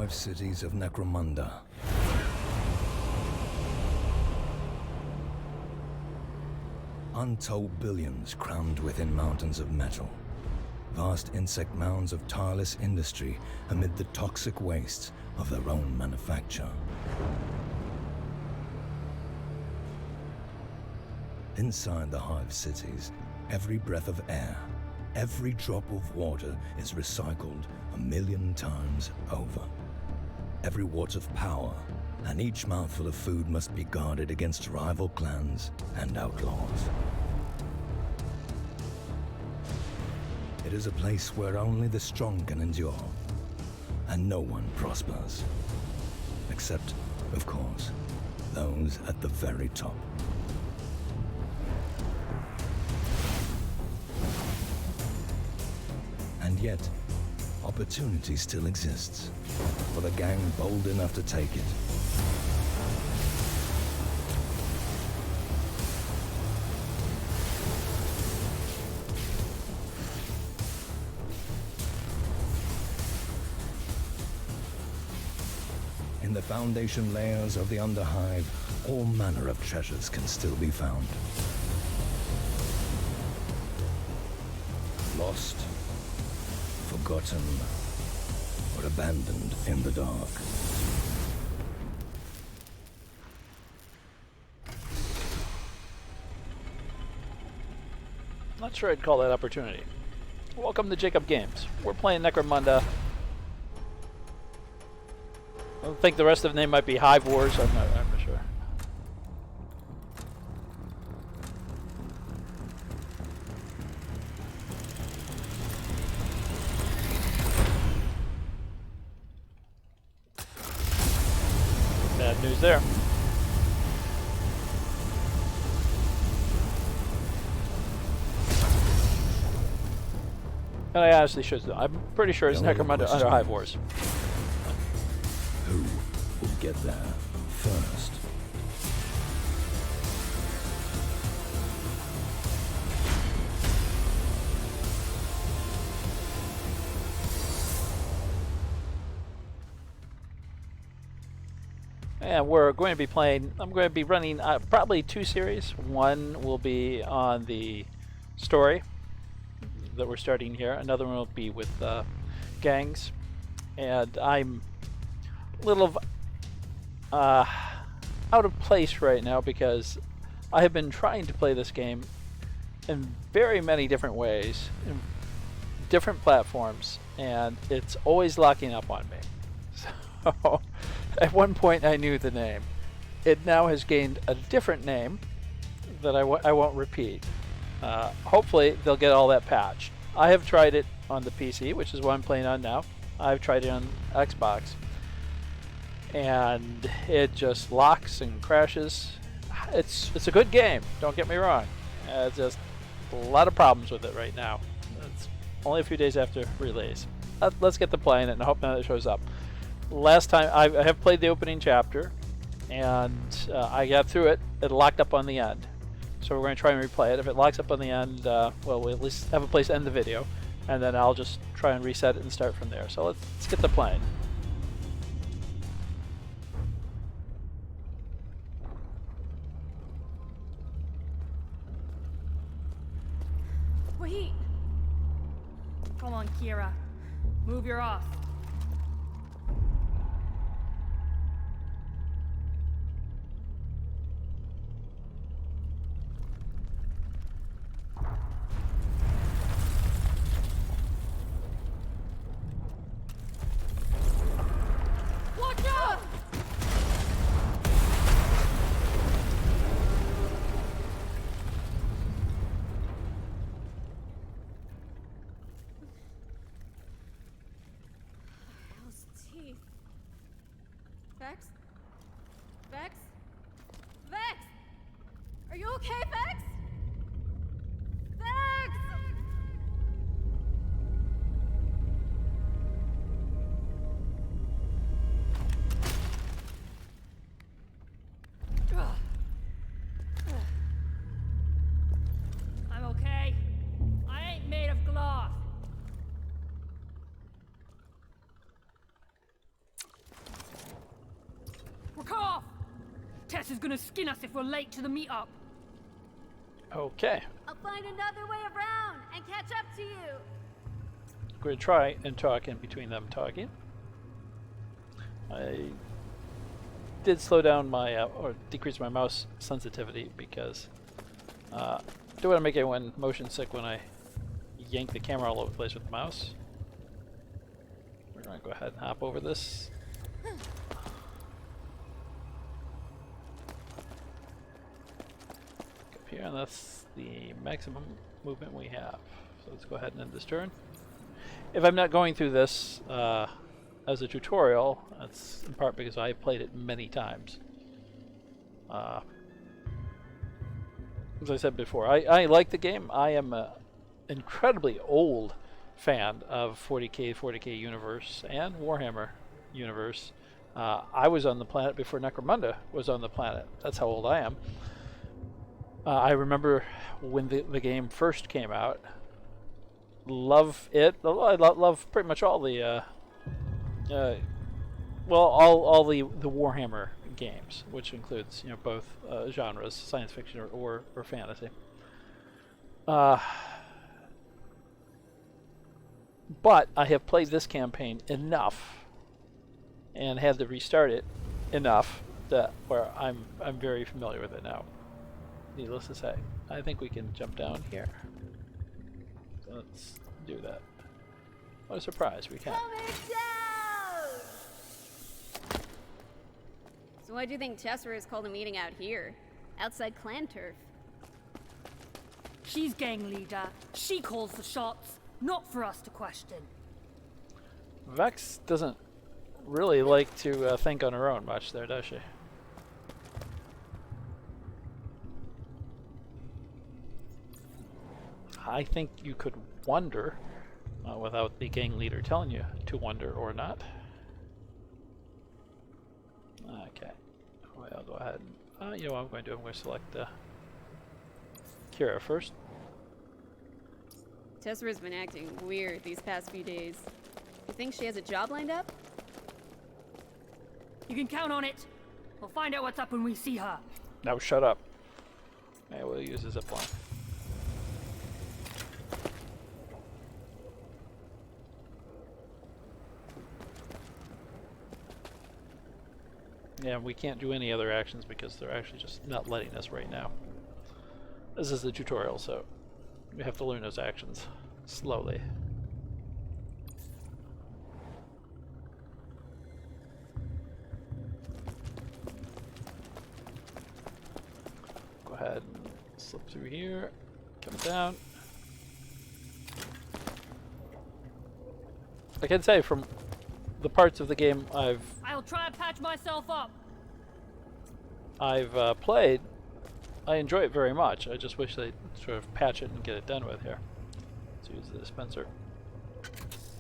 hive cities of Necromunda. Untold billions crammed within mountains of metal. Vast insect mounds of tireless industry amid the toxic wastes of their own manufacture. Inside the hive cities, every breath of air, every drop of water is recycled 1,000,000 times over. Every watt of power and each mouthful of food must be guarded against rival clans and outlaws. It is a place where only the strong can endure, and no one prospers. Except, of course, those at the very top. And yet, opportunity still exists for the gang bold enough to take it. In the foundation layers of the Underhive, all manner of treasures can still be found. Lost, forgotten, or abandoned in the dark. Not sure I'd call that opportunity. Welcome to Jacob Games. We're playing Necromunda. I think the rest of the name might be Hive Wars. I'm not sure. Bad news there. And I honestly should know. I'm pretty sure it's Necromunda Underhive Wars. Who will get there first? And we're going to be playing, I'm going to be running probably 2 series. One will be on the story that we're starting here. Another one will be with gangs. And I'm a little out of place right now because I have been trying to play this game in very many different ways, in different platforms, and it's always locking up on me. So at one point I knew the name. It now has gained a different name that I won't repeat. Hopefully they'll get all that patched. I have tried it on the PC, which is what I'm playing on now. I've tried it on Xbox, and it just locks and crashes. It's a good game, don't get me wrong. Just a lot of problems with it right now. It's only a few days after release. Let's get to playing it and hope that it shows up. Last time I have played the opening chapter, and I got through it. It locked up on the end, so we're going to try and replay it. If it locks up on the end, well, we'll at least have a place to end the video, and then I'll just try and reset it and start from there. So let's get to playing. Wait! Come on, Kira. Move your off. Watch out! Those teeth. Vex? Vex? Vex! Are you okay, Vex? Vex! I'm okay. I ain't made of cloth. Tess is gonna skin us if we're late to the meetup. Okay. I'll find another way around and catch up to you. I'm going to try and talk in between them talking. I did slow down my, or decrease my mouse sensitivity because I don't want to make anyone motion sick when I yank the camera all over the place with the mouse. We're going to go ahead and hop over this. Up here, and that's the maximum movement we have. So let's go ahead and end this turn. If I'm not going through this as a tutorial, that's in part because I played it many times. As I said before, I like the game. I am an incredibly old fan of 40k universe and Warhammer universe. I was on the planet before Necromunda was on the planet. That's how old I am. I remember when the game first came out. Love it. I love pretty much all the well, all the Warhammer games, which includes, you know, both genres, science fiction or fantasy. But I have played this campaign enough and had to restart it enough that where I'm very familiar with it now. Needless to say, I think we can jump down here. So let's do that. What a surprise, we can. Coming down! So why do you think Tessera has called a meeting out here? Outside clan turf? She's gang leader. She calls the shots, not for us to question. Vex doesn't really like to think on her own much there, does she? I think you could wonder without the gang leader telling you to wonder or not. Okay. Well, I'll go ahead and, you know what I'm going to do? I'm going to select Kira first. Tessera's been acting weird these past few days. You think she has a job lined up? You can count on it. We'll find out what's up when we see her. Now shut up. Okay, we'll use the zipline. Yeah, we can't do any other actions because they're actually just not letting us right now. This is the tutorial, so we have to learn those actions slowly. Go ahead and slip through here, come down. I can say from the parts of the game I'll try and patch myself up. I've played, I enjoy it very much. I just wish they'd sort of patch it and get it done with here. Let's use the dispenser.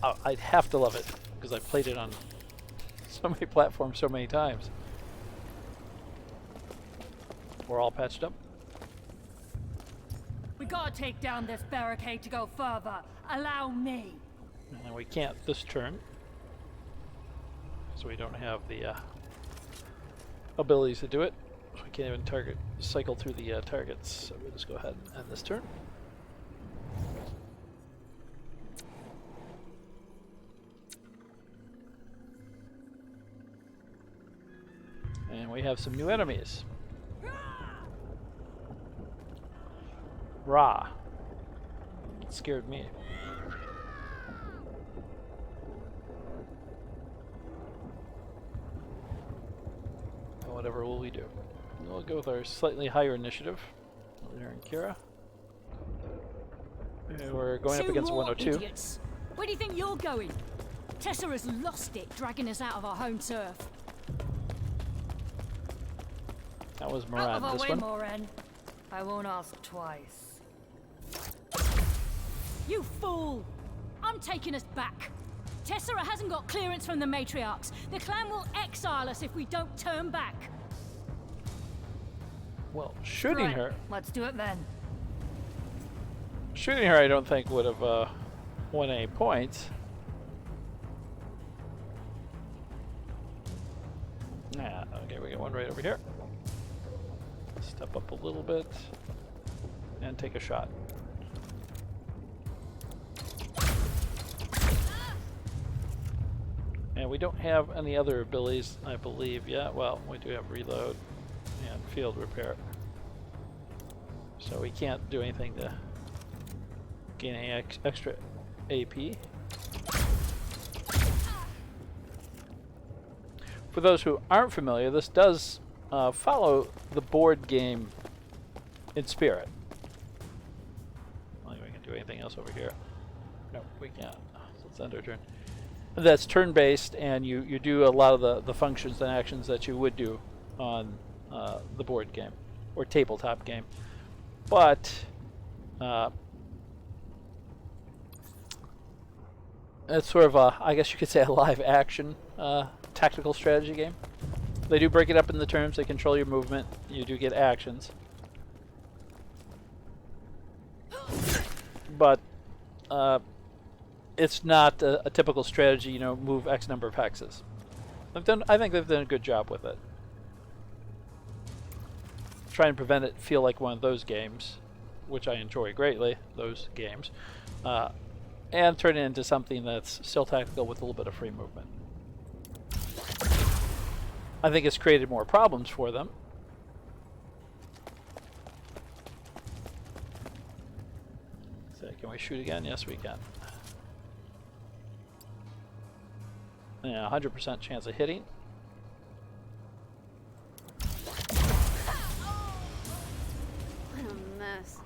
Oh, I'd have to love it because I played it on so many platforms so many times. We're all patched up. We gotta take down this barricade to go further. Allow me. And we can't this turn. So we don't have the abilities to do it. We can't even cycle through the targets. So we'll just go ahead and end this turn. And we have some new enemies. Ra. It scared me. Whatever will we do? We'll go with our slightly higher initiative. Over here in Kira. And we're going up against 102. Idiots. Where do you think you're going? Tessera's lost it, dragging us out of our home turf. That was Out Moran. of our This way, one. Moran. I won't ask twice. You fool! I'm taking us back. Tessera hasn't got clearance from the matriarchs. The clan will exile us if we don't turn back. Well, shooting Right, her. let's do it then. Shooting her, I don't think would have won any points. Yeah. Okay, we got one right over here. Step up a little bit and take a shot. And we don't have any other abilities, I believe, yet. Well, we do have reload and field repair. So we can't do anything to gain any extra AP. For those who aren't familiar, this does follow the board game in spirit. I don't think we can do anything else over here. No, we can't. So let's end our turn. That's turn-based, and you do a lot of the functions and actions that you would do on the board game or tabletop game. But it's sort of a, I guess you could say, a live action tactical strategy game. They do break it up in the terms. They control your movement. You do get actions. But it's not a typical strategy, you know, move X number of hexes. I think they've done a good job with it. Try and prevent it feel like one of those games, which I enjoy greatly, those games, and turn it into something that's still tactical with a little bit of free movement. I think it's created more problems for them. So can we shoot again? Yes, we can. Yeah, 100% chance of hitting. What a mess.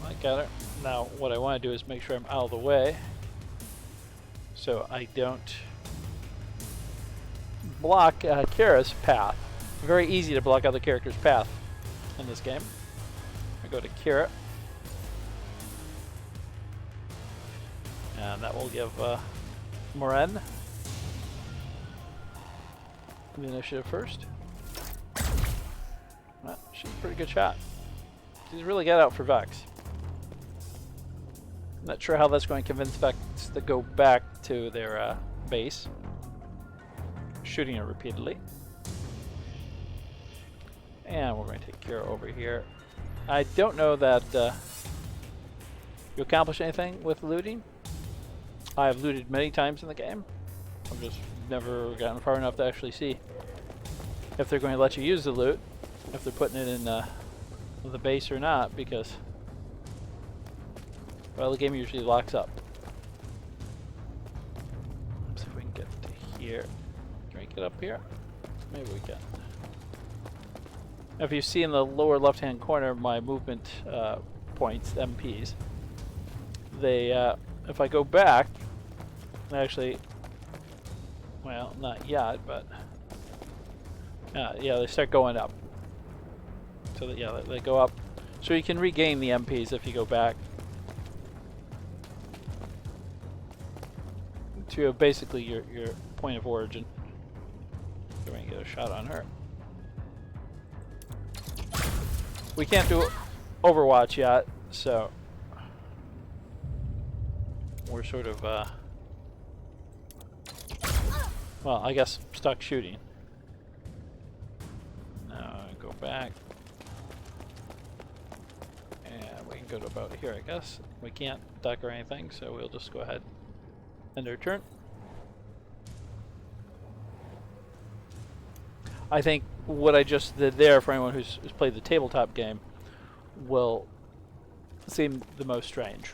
I got it. Now, what I want to do is make sure I'm out of the way so I don't block Kira's path. Very easy to block other characters' path in this game. I go to Kira, and that will give Moren the initiative first. Well, she's a pretty good shot. She's really got out for Vex. Not sure how that's going to convince Vex to go back to their base. Shooting her repeatedly. And we're going to take Kira over here. I don't know that you accomplish anything with looting. I've looted many times in the game. I've just never gotten far enough to actually see if they're going to let you use the loot, if they're putting it in the base or not, because, well, the game usually locks up. Let's see if we can get to here. Can we get up here? Maybe we can. If you see in the lower left-hand corner my movement points, MPs, they, if I go back, actually, well, not yet, but yeah, they start going up. So that, yeah, they go up. So you can regain the MPs if you go back to basically your point of origin. So we're gonna get a shot on her. We can't do Overwatch yet, so we're sort of well, I guess stuck shooting. Now go back. And we can go to about here, I guess. We can't duck or anything, so we'll just go ahead and end our turn. I think what I just did there, for anyone who's played the tabletop game, will seem the most strange,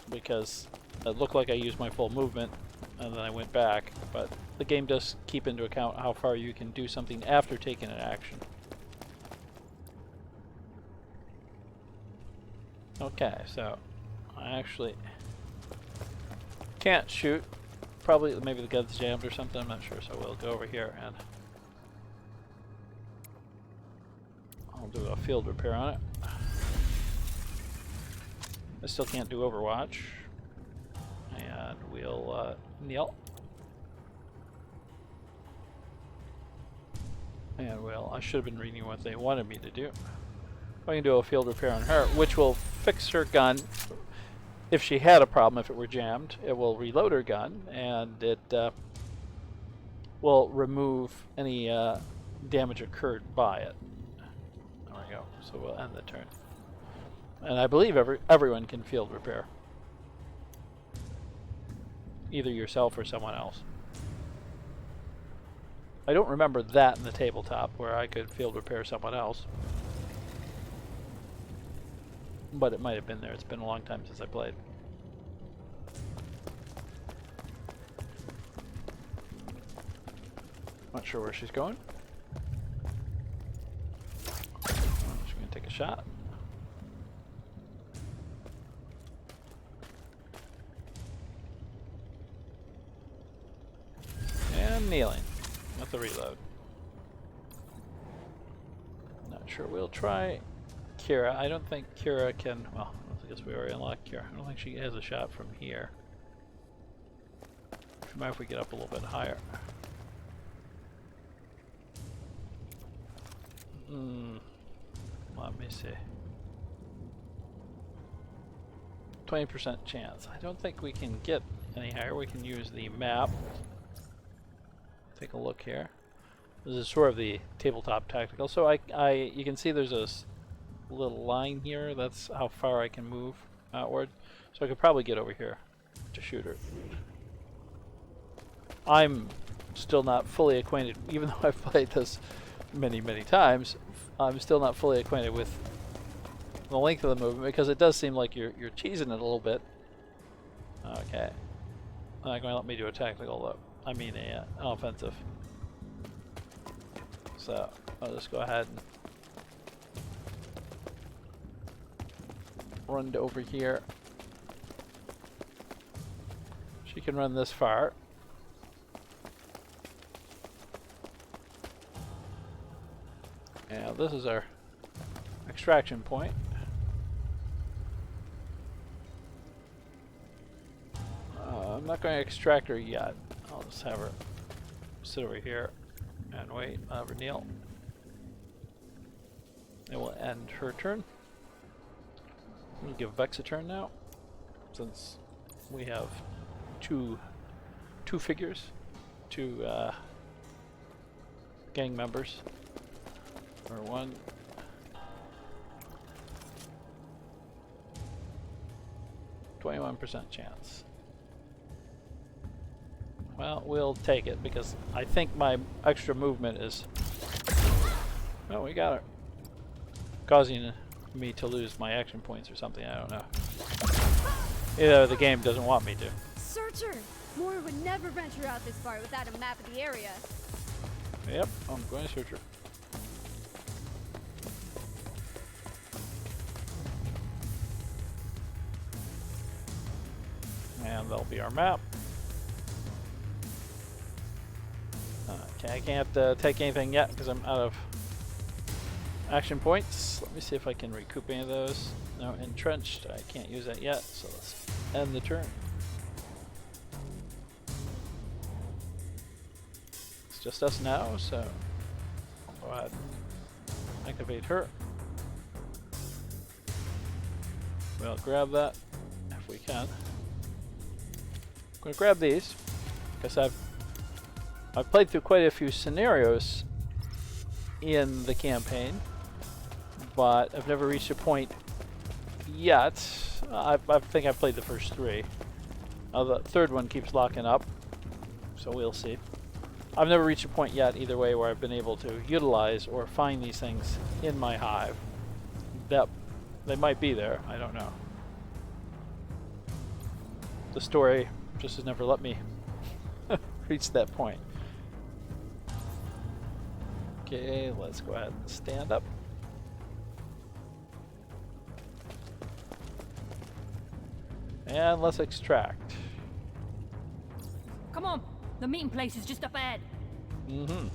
because it looked like I used my full movement and then I went back, but the game does keep into account how far you can do something after taking an action. Okay, so I actually can't shoot. Probably maybe the gun's jammed or something, I'm not sure, so we'll go over here and I'll do a field repair on it. I still can't do Overwatch. And we'll kneel. And well, I should have been reading what they wanted me to do. I can do a field repair on her, which will fix her gun. If she had a problem, if it were jammed, it will reload her gun, and it will remove any damage occurred by it. There we go. So we'll end the turn. And I believe everyone can field repair. Either yourself or someone else. I don't remember that in the tabletop where I could field repair someone else. But it might have been there. It's been a long time since I played. Not sure where she's going. She's going to take a shot. And kneeling with the reload. Not sure. We'll try Kira. I don't think Kira can. Well, I guess we already unlocked Kira. I don't think she has a shot from here. She might if we get up a little bit higher. Let me see. 20% chance. I don't think we can get any higher. We can use the map. Take a look here. This is sort of the tabletop tactical. So you can see there's a little line here. That's how far I can move outward. So I could probably get over here to shoot her. I'm still not fully acquainted, even though I've played this many times. I'm still not fully acquainted with the length of the movement because it does seem like you're cheesing it a little bit. Okay. Not going to let me do a tactical though. I mean an offensive. So I'll just go ahead and run to over here. She can run this far. And this is our extraction point. I'm not going to extract her yet. I'll just have her sit over here and wait. I'll have her kneel. It will end her turn. We'll give Vex a turn now, since we have two figures, two gang members. Or one. %21 chance. Well, we'll take it because I think my extra movement is. Oh, we got her. Causing me to lose my action points or something. I don't know. Either the game doesn't want me to. Searcher! Moore would never venture out this far without a map of the area. Yep, I'm going to search her. And that'll be our map. Okay, I can't take anything yet because I'm out of action points. Let me see if I can recoup any of those. No, entrenched. I can't use that yet, so let's end the turn. It's just us now, so I'll go ahead and activate her. We'll grab that if we can. I'm going to grab these because I've played through quite a few scenarios in the campaign, but I've never reached a point yet. I think I've played the first 3. The third one keeps locking up, so we'll see. I've never reached a point yet either way where I've been able to utilize or find these things in my hive. That they might be there, I don't know. The story just has never let me reach that point. Okay, let's go ahead and stand up. And let's extract. Come on, the meeting place is just up ahead. Mm-hmm.